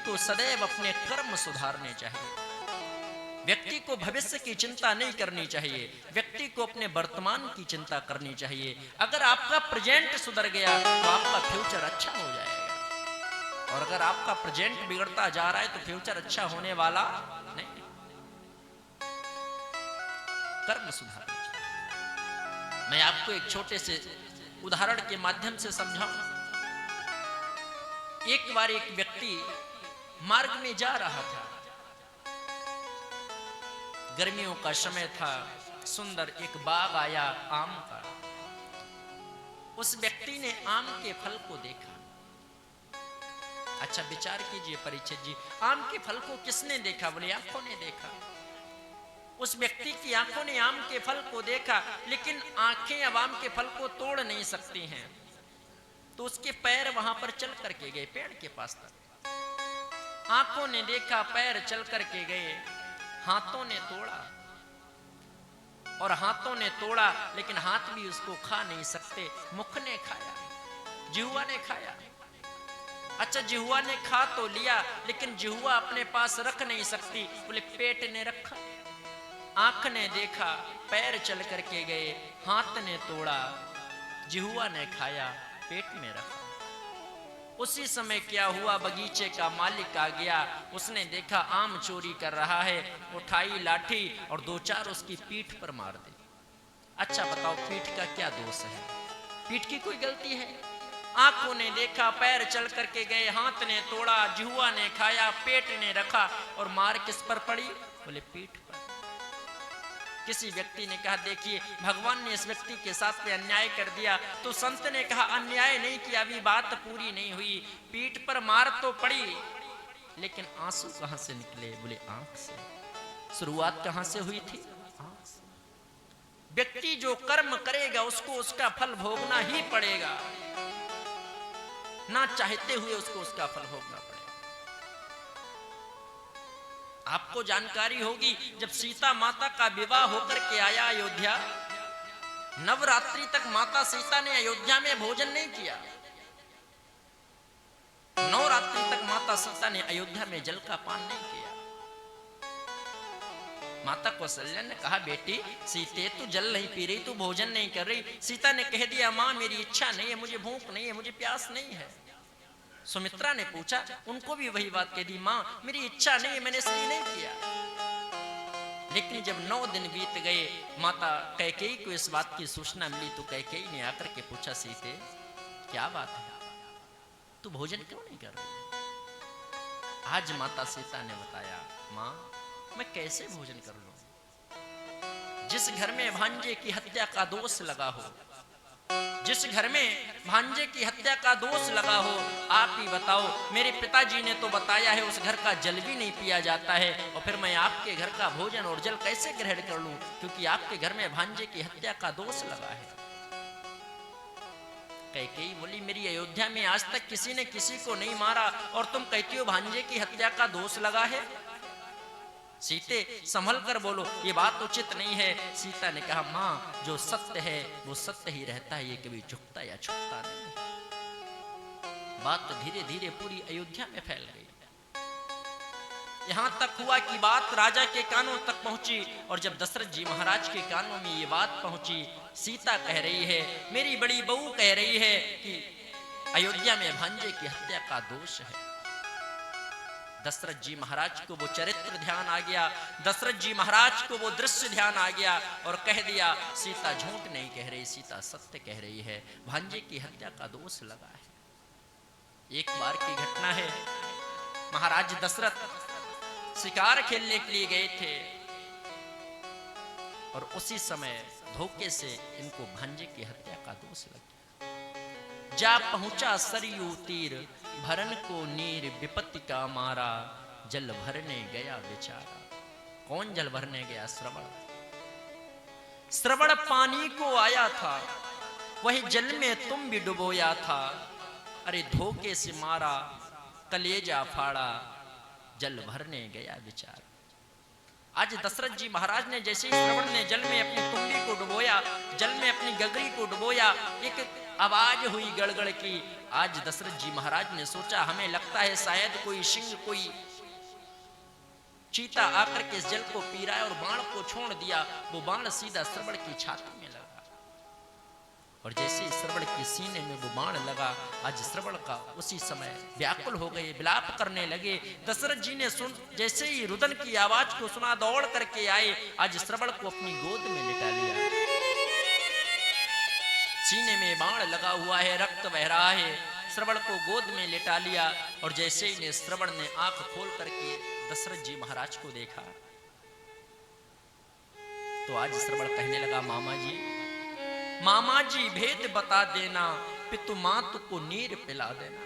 को सदैव अपने कर्म सुधारने चाहिए। व्यक्ति को भविष्य की चिंता नहीं करनी चाहिए, व्यक्ति को अपने वर्तमान की चिंता करनी चाहिए। अगर आपका प्रेजेंट सुधर गया तो आपका फ्यूचर अच्छा हो जाएगा, और अगर आपका प्रेजेंट बिगड़ता जा रहा है तो फ्यूचर अच्छा होने वाला नहीं। कर्म सुधारना चाहिए। मैं आपको एक छोटे से उदाहरण के माध्यम से समझाऊं। एक बार एक व्यक्ति मार्ग में जा रहा था, गर्मियों का समय था, सुंदर एक बाग आया आम का। उस व्यक्ति ने आम के फल को देखा। अच्छा विचार कीजिए परीक्षित जी, आम के फल को किसने देखा? बोले आंखों ने देखा। उस व्यक्ति की आंखों ने आम के फल को देखा, लेकिन आंखें अब आम के फल को तोड़ नहीं सकती हैं, तो उसके पैर वहां पर चल करके गए पेड़ के पास तक। आंखों ने देखा, पैर चल करके गए, हाथों ने तोड़ा, और हाथों ने तोड़ा लेकिन हाथ भी उसको खा नहीं सकते। मुख ने खाया, जिह्वा ने खाया। अच्छा जिह्वा ने खा तो लिया, लेकिन जिह्वा अपने पास रख नहीं सकती, बोले पेट ने रखा। आंख ने देखा, पैर चल करके गए, हाथ ने तोड़ा, जिह्वा ने खाया, पेट में रखा। उसी समय क्या हुआ, बगीचे का मालिक आ गया, उसने देखा आम चोरी कर रहा है, उठाई लाठी और दो चार उसकी पीठ पर मार दी। अच्छा बताओ पीठ का क्या दोष है? पीठ की कोई गलती है? आंखों ने देखा, पैर चल करके गए, हाथ ने तोड़ा, जिह्वा ने खाया, पेट ने रखा, और मार किस पर पड़ी? बोले पीठ पर। किसी व्यक्ति ने कहा देखिए भगवान ने इस व्यक्ति के साथ में अन्याय कर दिया, तो संत ने कहा अन्याय नहीं किया, अभी बात पूरी नहीं हुई। पीठ पर मार तो पड़ी, लेकिन आंसू कहां से निकले? बोले आंख से। शुरुआत कहां से हुई थी? आंख से। व्यक्ति जो कर्म करेगा उसको उसका फल भोगना ही पड़ेगा, ना चाहते हुए उसको उसका फल भोगना पड़ेगा। आपको जानकारी होगी जब सीता माता का विवाह होकर के आया अयोध्या, नवरात्रि तक माता सीता ने अयोध्या में भोजन नहीं किया। नवरात्रि तक माता सीता ने अयोध्या में जल का पान नहीं किया। माता कौशल्या ने कहा बेटी सीते तू जल नहीं पी रही, तू भोजन नहीं कर रही। सीता ने कह दिया मां मेरी इच्छा नहीं है, मुझे भूख नहीं है, मुझे प्यास नहीं है। सुमित्रा ने पूछा, उनको भी वही बात कह दी, मां मेरी इच्छा नहीं है, मैंने इसलिए नहीं किया। लेकिन जब 9 दिन बीत गए, माता कैकेयी को इस बात की सूचना मिली, तो कैकेयी ने आकर के पूछा सीते क्या बात है, तू भोजन क्यों नहीं कर रही? आज माता सीता ने बताया मां मैं कैसे भोजन कर लूं? जिस घर में भांजे की हत्या का दोष लगा हो, जिस घर में भांजे की हत्या का दोष लगा हो, आप ही बताओ। मेरे पिताजी ने तो बताया है उस घर का जल भी नहीं पिया जाता है, और फिर मैं आपके घर का भोजन और जल कैसे ग्रहण कर लूं, क्योंकि आपके घर में भांजे की हत्या का दोष लगा है। कैकेयी बोली मेरी अयोध्या में आज तक किसी ने किसी को नहीं मारा, और तुम कहती हो भांजे की हत्या का दोष लगा है। सीते संभल कर बोलो, ये बात उचित नहीं है। सीता ने कहा मां जो सत्य है वो सत्य ही रहता है, ये कभी झुकता या छुपता नहीं। बात तो धीरे धीरे पूरी अयोध्या में फैल गई। यहां तक हुआ कि बात राजा के कानों तक पहुंची, और जब दशरथ जी महाराज के कानों में ये बात पहुंची, सीता कह रही है, मेरी बड़ी बहू कह रही है कि अयोध्या में भांजे की हत्या का दोष है। दशरथ जी महाराज को वो चरित्र ध्यान आ गया, दशरथ जी महाराज को वो दृश्य ध्यान आ गया, और कह दिया सीता झूठ नहीं कह रही, सीता सत्य कह रही है, भांजे की हत्या का दोष लगा है। एक बार की घटना है, महाराज दशरथ शिकार खेलने के लिए गए थे, और उसी समय धोखे से इनको भांजे की हत्या का दोष लग गया। जा पहुंचा सरयू तीर, भरन को नीर विपत्ति का मारा, जल भरने गया बेचारा। कौन जल भरने गया? श्रवण। श्रवण पानी को आया था, वही जल में तुम भी डुबोया था। अरे धोखे से मारा, कलेजा फाड़ा, जल भरने गया बेचारा। आज दशरथ जी महाराज ने जैसे ही श्रवण ने जल में अपनी तुम्बी को डुबोया, जल में अपनी गगरी को डुबोया, एक आवाज हुई गड़गड़ की। आज दशरथ जी महाराज ने सोचा, हमें लगता है शायद कोई सिंह, कोई चीता आकर के इस जल को पी रहा है, और बाण को छोड़ दिया। वो बाण सीधा श्रवण की छाती में लगा, और जैसे श्रवण के सीने में वो बाण लगा, आज श्रवण का उसी समय व्याकुल हो गए, विलाप करने लगे। दशरथ जी ने सुन, जैसे ही रुदन की आवाज को सुना, दौड़ करके आए, आज श्रवण को अपनी गोद में लिटा लिया। सीने में बाण लगा हुआ है, रक्त बह रहा है, श्रवण को गोद में लिटा लिया। और जैसे ही ने श्रवण ने आंख खोल करके दशरथ जी महाराज को देखा, तो आज श्रवण कहने लगा, मामा जी भेद बता देना, पितु मातु को नीर पिला देना।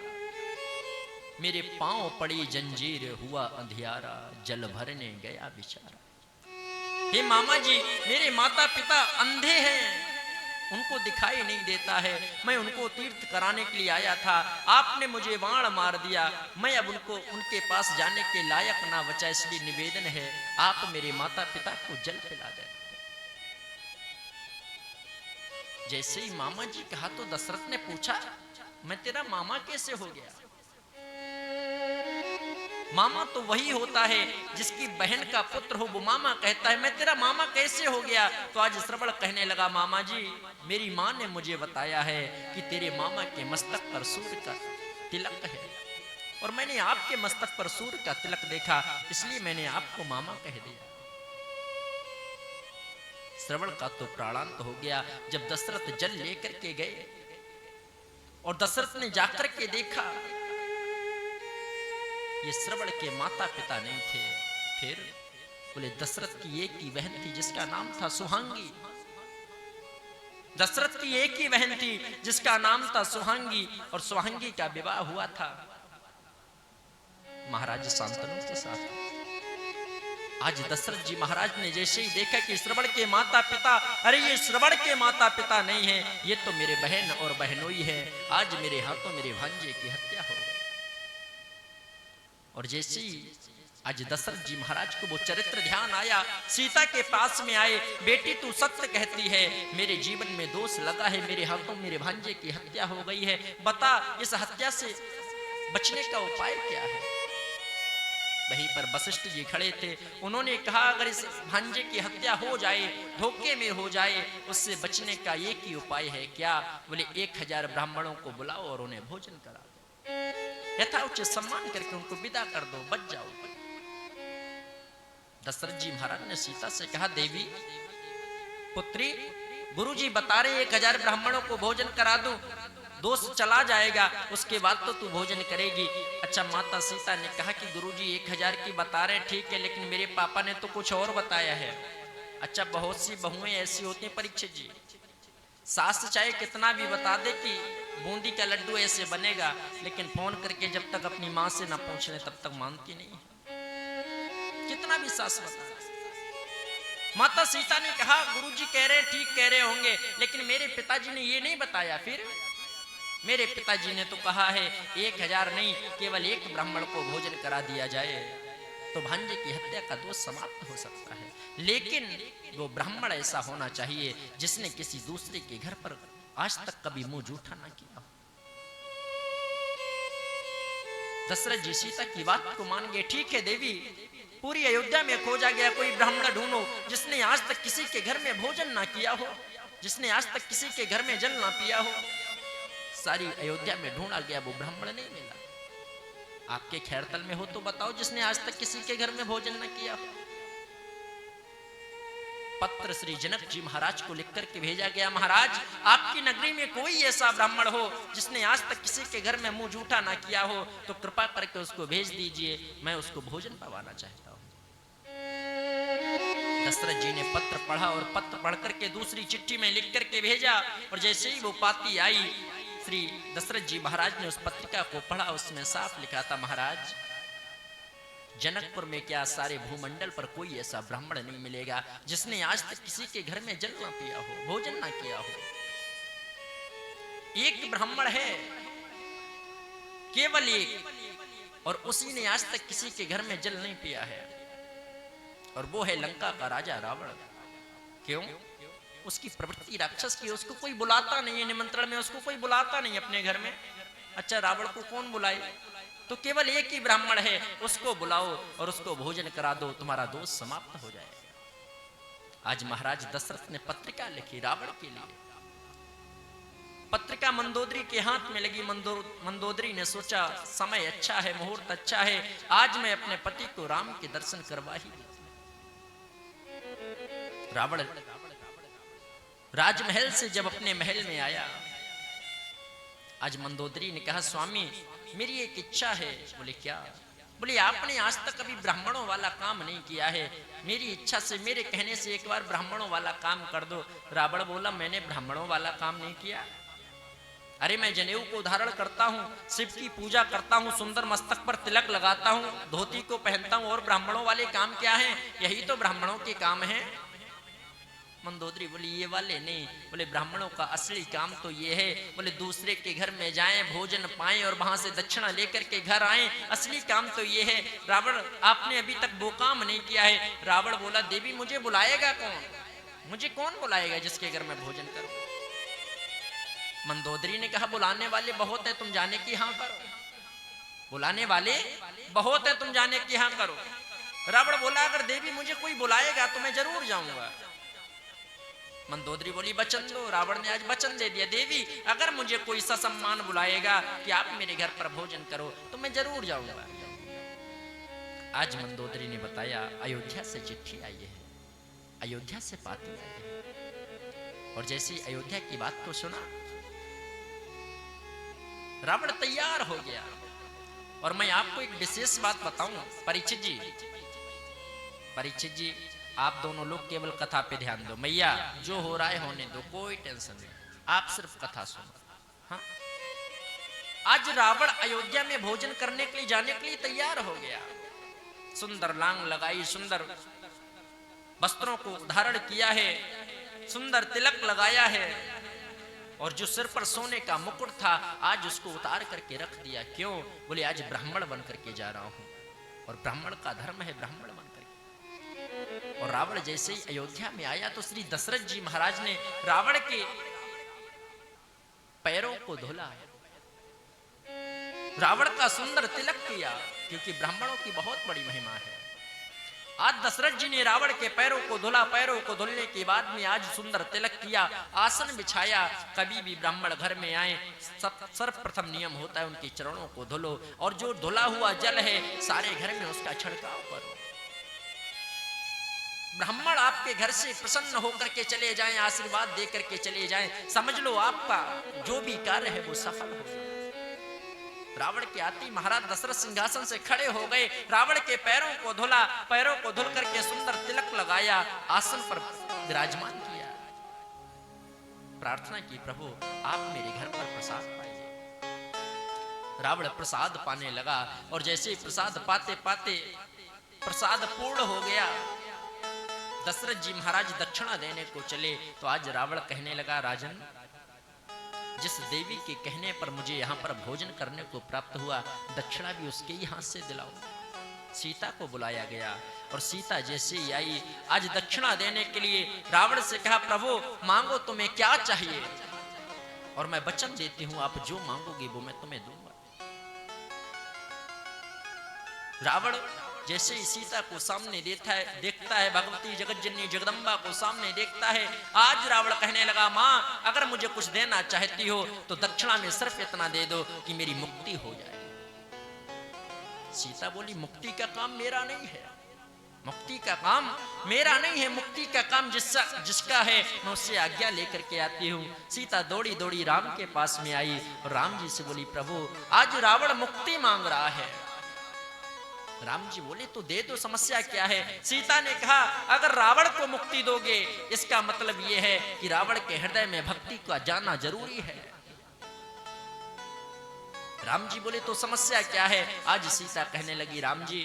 मेरे पांव पड़ी जंजीर, हुआ अंधियारा, जल भरने गया बेचारा। हे मामा जी, मेरे माता पिता अंधे हैं, उनको दिखाई नहीं देता है, मैं उनको तीर्थ कराने के लिए आया था, आपने मुझे बाण मार दिया, मैं अब उनके पास जाने के लायक ना बचा, इसलिए निवेदन है आप मेरे माता पिता को जल पिला देना। जैसे ही मामा जी कहा, तो दशरथ ने पूछा, मैं तेरा मामा कैसे हो गया? मामा तो वही होता है जिसकी बहन का पुत्र हो, वो मामा कहता है, मैं तेरा मामा कैसे हो गया? तो आज श्रवण कहने लगा, मामा जी, मेरी माँ ने मुझे बताया है कि तेरे मामा के मस्तक पर सूर्य का तिलक है, और मैंने आपके मस्तक पर सूर्य का तिलक देखा, इसलिए मैंने आपको मामा कह दिया। श्रवण का तो प्राणांत हो गया। जब दशरथ जल लेकर के गए और दशरथ ने जाकर के देखा, ये श्रवण के माता पिता नहीं थे। फिर बोले, दशरथ की एक ही बहन थी जिसका नाम था सुहांगी। दशरथ की एक ही बहन थी जिसका नाम था सुहांगी, और सुहांगी का विवाह हुआ था महाराज शांतनु के साथ। आज दशरथ जी महाराज ने जैसे ही देखा कि श्रवण के माता पिता, अरे ये श्रवण के माता पिता नहीं है, ये तो मेरे बहन और बहनोई है, आज मेरे हाथों मेरे भांजे की हत्या हो गई। और जैसे ही आज दशरथ जी महाराज को वो चरित्र ध्यान आया, सीता के पास में आए, बेटी तू सत्य कहती है, मेरे जीवन में दोष लगा है, मेरे हाथों मेरे भांजे की हत्या हो गई है, बता इस हत्या से बचने का उपाय क्या है? वहीं पर वशिष्ठ जी खड़े थे, उन्होंने कहा, अगर इस भांजे की हत्या हो जाए, धोखे में हो जाए, उससे बचने का एक ही उपाय है। क्या? बोले 1000 ब्राह्मणों को बुलाओ और उन्हें भोजन करा दो, यथाउचित सम्मान करके उनको विदा कर दो, बच जाओ। दशरथ जी महाराज ने सीता से कहा, देवी पुत्री, गुरुजी बता रहे 1000 ब्राह्मणों को भोजन करा दो, दोष चला जाएगा, उसके बाद तो तू भोजन करेगी। अच्छा, माता सीता ने कहा कि गुरुजी 1000 की बता रहे, ठीक है, लेकिन मेरे पापा ने तो कुछ और बताया है। अच्छा, बहुत सी बहुएं ऐसी होती हैं परीक्षित जी, सास चाहे कितना भी बता दे कि बूंदी का लड्डू ऐसे बनेगा, लेकिन फोन करके जब तक अपनी माँ से ना पूछ ले तब तक मानती नहीं है, कितना भी सास बता। माता सीता ने कहा, गुरुजी कह रहे ठीक कह रहे होंगे, लेकिन मेरे पिताजी ने ये नहीं बताया। फिर मेरे पिताजी ने तो कहा है 1000 नहीं, केवल 1 ब्राह्मण को भोजन करा दिया जाए तो भांजे की हत्या का दोष समाप्त हो सकता है, लेकिन वो ब्राह्मण ऐसा होना चाहिए जिसने किसी दूसरे के घर पर आज तक कभी मुंह जूठा ना किया हो। दशरथ जी सीता की बात को मान गए। ठीक है देवी, पूरी अयोध्या में खोजा गया, कोई ब्राह्मण ढूंढो जिसने आज तक किसी के घर में भोजन ना किया हो, जिसने आज तक किसी के घर में जल ना पिया हो। सारी अयोध्या में ढूंढा गया, वो ब्राह्मण नहीं मिला। आपके खैरतल में हो तो बताओ जिसने आज तक किसी के घर में भोजन न किया हो। पत्र श्री जनक जी महाराज को लिख करके भेजा गया, महाराज आपकी नगरी में कोई ऐसा ब्राह्मण हो जिसने आज तक किसी के घर में मुंह जूठा ना किया हो तो कृपा करके उसको भेज दीजिए, मैं उसको भोजन पवाना चाहता हूं। दशरथ जी ने पत्र पढ़ा और पत्र पढ़ करके दूसरी चिट्ठी में लिख करके भेजा, और जैसे ही वो पाती आई, श्री दशरथ जी महाराज ने उस पत्रिका को पढ़ा। उसमें साफ लिखा था, महाराज जनकपुर में क्या सारे भूमंडल पर कोई ऐसा ब्राह्मण नहीं मिलेगा जिसने आज तक किसी के घर में जल ना पिया हो, भोजन ना किया हो। एक ब्राह्मण है, केवल एक, और उसी ने आज तक किसी के घर में जल नहीं पिया है, और वो है लंका का राजा रावण। क्यों? उसकी प्रवृत्ति राक्षस की, उसको कोई बुलाता नहीं है निमंत्रण में, उसको कोई बुलाता नहीं अपने घर में। अच्छा रावण को कौन बुलाए, तो केवल एक ही ब्राह्मण है, उसको बुलाओ और उसको भोजन करा दो, तुम्हारा दोष समाप्त हो जाएगा। आज महाराज दशरथ ने पत्रिका लिखी रावण के लिए। पत्रिका मंदोदरी के हाथ में लगी। मंदोदरी ने सोचा समय अच्छा है, मुहूर्त अच्छा है, आज मैं अपने पति को राम के दर्शन करवा ही दूं। रावण राजमहल से जब अपने महल में आया, आज मंदोदरी ने कहा स्वामी मेरी एक इच्छा है। बोले क्या? बोले आपने आज तक कभी ब्राह्मणों वाला काम नहीं किया है, मेरी इच्छा से, मेरे कहने से एक बार ब्राह्मणों वाला काम कर दो। रावण बोला मैंने ब्राह्मणों वाला काम नहीं किया। अरे मैं जनेऊ को धारण करता हूँ, शिव की पूजा करता हूँ, सुंदर मस्तक पर तिलक लगाता हूँ, धोती को पहनता हूँ, और ब्राह्मणों वाले काम क्या हैं? यही तो ब्राह्मणों के काम हैं। मंदोदरी बोली ये वाले नहीं। बोले ब्राह्मणों का असली काम तो ये है, बोले दूसरे के घर में जाएं, भोजन पाएं और वहां से दक्षिणा लेकर के घर आएं, असली काम तो ये है। रावण आपने अभी तक वो काम नहीं किया है। रावण बोला देवी मुझे बुलाएगा कौन, मुझे कौन बुलाएगा जिसके घर में भोजन करूं? मंदोदरी ने कहा बुलाने वाले बहुत है, तुम जाने की हाँ करो। बुलाने वाले बहुत है, तुम जाने की हाँ करो। रावण बोला अगर देवी मुझे कोई बुलाएगा तो मैं जरूर जाऊंगा। मंदोदरी बोली वचन दो। रावण ने आज वचन दे दिया, देवी अगर मुझे कोई ससम्मान बुलाएगा कि आप मेरे घर पर भोजन करो तो मैं जरूर जाऊंगा। आज मंदोदरी ने बताया अयोध्या से चिट्ठी आई है, अयोध्या से पाती आई है। और जैसे अयोध्या की बात को सुना, रावण तैयार हो गया। और मैं आपको एक विशेष बात बताऊं, परीक्षित जी आप दोनों लोग केवल कथा पे ध्यान दो। मैया जो हो रहा है होने दो, कोई टेंशन नहीं, आप सिर्फ कथा सुनो। हाँ, आज रावण अयोध्या में भोजन करने के लिए जाने के लिए तैयार हो गया। सुंदर लांग लगाई, सुंदर वस्त्रों को धारण किया है, सुंदर तिलक लगाया है, और जो सिर पर सोने का मुकुट था आज उसको उतार करके रख दिया। क्यों? बोले आज ब्राह्मण बन करके जा रहा हूं, और ब्राह्मण का धर्म है ब्राह्मण बन करके। और रावण जैसे ही अयोध्या में आया तो श्री दशरथ जी महाराज ने रावण के पैरों को धोला, रावण का सुंदर तिलक किया, क्योंकि ब्राह्मणों की बहुत बड़ी महिमा है। आज दशरथ जी ने रावण के पैरों को धुला, पैरों को धुलने के बाद में आज सुंदर तिलक किया, आसन बिछाया। कभी भी ब्राह्मण घर में आए सर्वप्रथम नियम होता है उनके चरणों को धुलो, और जो धुला हुआ जल है सारे घर में उसका छिड़काव करो। ब्राह्मण आपके घर से प्रसन्न होकर के चले जाएं, आशीर्वाद दे करके चले जाएं, समझ लो आपका जो भी कार्य है वो सफल हो। रावण के आते महाराज दशरथ सिंहासन से खड़े हो गए, रावण के पैरों को धुला, पैरों को धुल करके सुंदर तिलक लगाया, आसन पर विराजमान किया, प्रार्थना की प्रभु आप मेरे घर पर प्रसाद पाइए। रावण प्रसाद पाने लगा, और जैसे प्रसाद पाते पाते प्रसाद पूर्ण हो गया, दशरथ जी महाराज दक्षिणा देने को चले तो आज रावण कहने लगा राजन, जिस देवी के कहने पर मुझे यहाँ पर भोजन करने को प्राप्त हुआ, दक्षिणा भी उसके ही हाथ से दिलाओ। सीता को बुलाया गया, और सीता जैसे ही आई आज दक्षिणा देने के लिए रावण से कहा प्रभु मांगो तुम्हें क्या चाहिए, और मैं वचन देती हूं आप जो मांगोगे वो मैं तुम्हें दूंगा। रावण जैसे ही सीता को सामने देखता है, भगवती जगत जननी जगदम्बा को सामने देखता है, आज रावण कहने लगा माँ अगर मुझे कुछ देना चाहती हो तो दक्षिणा में सिर्फ इतना दे दो कि मेरी मुक्ति हो जाए। सीता बोली मुक्ति का काम मेरा नहीं है, मुक्ति का काम मेरा नहीं है, मुक्ति का काम जिसका है मैं उससे आज्ञा लेकर के आती हूँ। सीता दौड़ी दौड़ी राम के पास में आई और राम जी से बोली प्रभु आज रावण मुक्ति मांग रहा है। राम जी बोले तो दे दो, समस्या क्या है। सीता ने कहा अगर रावण को मुक्ति दोगे इसका मतलब यह है कि रावण के हृदय में भक्ति का जाना जरूरी है। राम जी बोले तो समस्या क्या है। आज सीता कहने लगी राम जी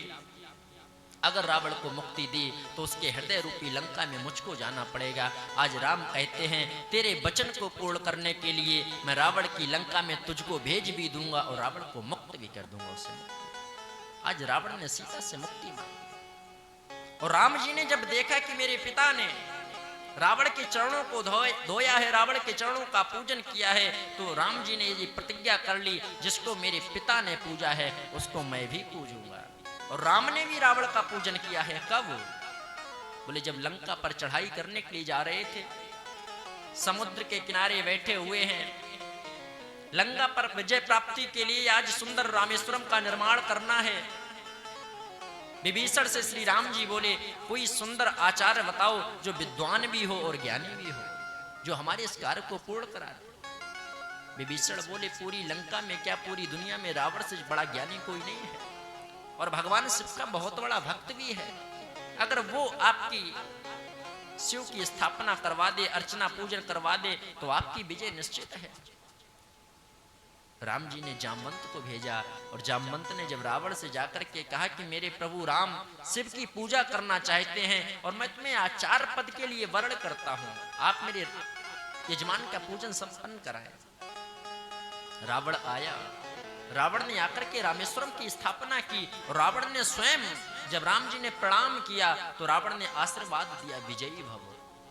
अगर रावण को मुक्ति दी तो उसके हृदय रूपी लंका में मुझको जाना पड़ेगा। आज राम कहते हैं तेरे वचन को पूर्ण करने के लिए मैं रावण की लंका में तुझको भेज भी दूंगा और रावण को मुक्त भी कर दूंगा उससे। आज रावण ने सीता से मुक्ति मांगी और राम जी ने जब देखा कि मेरे पिता ने रावण के चरणों को धोया है, रावण के चरणों का पूजन किया है। तो राम जी ने ये प्रतिज्ञा कर ली, जिसको मेरे पिता ने पूजा है उसको मैं भी पूजूंगा। और राम ने भी रावण का पूजन किया है। कब? बोले जब लंका पर चढ़ाई करने के लिए जा रहे थे, समुद्र के किनारे बैठे हुए हैं, लंका पर विजय प्राप्ति के लिए आज सुंदर रामेश्वरम का निर्माण करना है। विभीषण से श्री राम जी बोले कोई सुंदर आचार्य बताओ जो विद्वान भी हो और ज्ञानी भी हो, जो हमारे इस कार्य को पूर्ण करा दे। विभीषण बोले पूरी लंका में क्या, पूरी दुनिया में रावण से बड़ा ज्ञानी कोई नहीं है, और भगवान शिव का बहुत बड़ा भक्त भी है। अगर वो आपकी शिव की स्थापना करवा दे, अर्चना पूजन करवा दे, तो आपकी विजय निश्चित है। राम जी ने जामवंत को भेजा, और जामवंत ने जब रावण से जाकर के कहा कि मेरे प्रभु राम शिव की पूजा करना चाहते हैं और मैं तुम्हें आचार्य पद के लिए वर्ण करता हूं, आप मेरे यजमान का पूजन संपन्न कराएं। रावण आया, रावण ने आकर के रामेश्वरम की स्थापना की। रावण ने स्वयं जब राम जी ने प्रणाम किया तो रावण ने आशीर्वाद दिया, विजयी भव।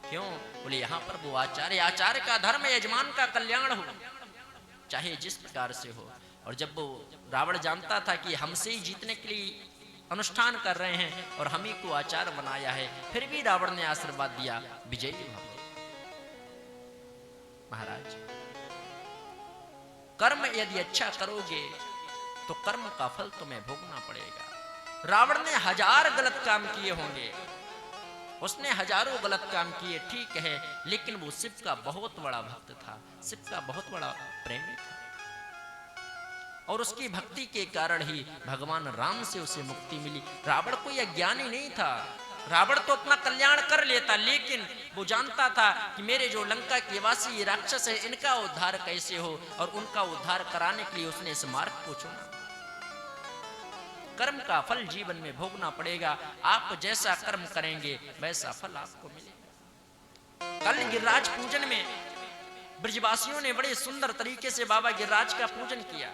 क्यों? बोले यहाँ पर वो आचार्य, आचार्य का धर्म यजमान का कल्याण हो, चाहे जिस प्रकार से हो। और जब वो रावण जानता था कि हमसे ही जीतने के लिए अनुष्ठान कर रहे हैं और हम ही को आचार्य बनाया है, फिर भी रावण ने आशीर्वाद दिया, विजयी भव। महाराज, कर्म यदि अच्छा करोगे तो कर्म का फल तुम्हें भोगना पड़ेगा। रावण ने 1000 गलत काम किए होंगे, उसने हजारों गलत काम किए, ठीक है, लेकिन वो शिव का बहुत बड़ा भक्त था, शिव का बहुत बड़ा प्रेमी था, और उसकी भक्ति के कारण ही भगवान राम से उसे मुक्ति मिली। रावण कोई अज्ञानी नहीं था, रावण तो अपना कल्याण कर लेता, लेकिन वो जानता था कि मेरे जो लंका के वासी राक्षस है, इनका उद्धार कैसे हो, और उनका उद्धार कराने के लिए उसने इस मार्ग को चुना। कर्म का फल जीवन में भोगना पड़ेगा, आप जैसा कर्म करेंगे वैसा फल आपको मिलेगा। कल गिरिराज पूजन में ब्रजवासियों ने बड़े सुंदर तरीके से बाबा गिरिराज का पूजन किया।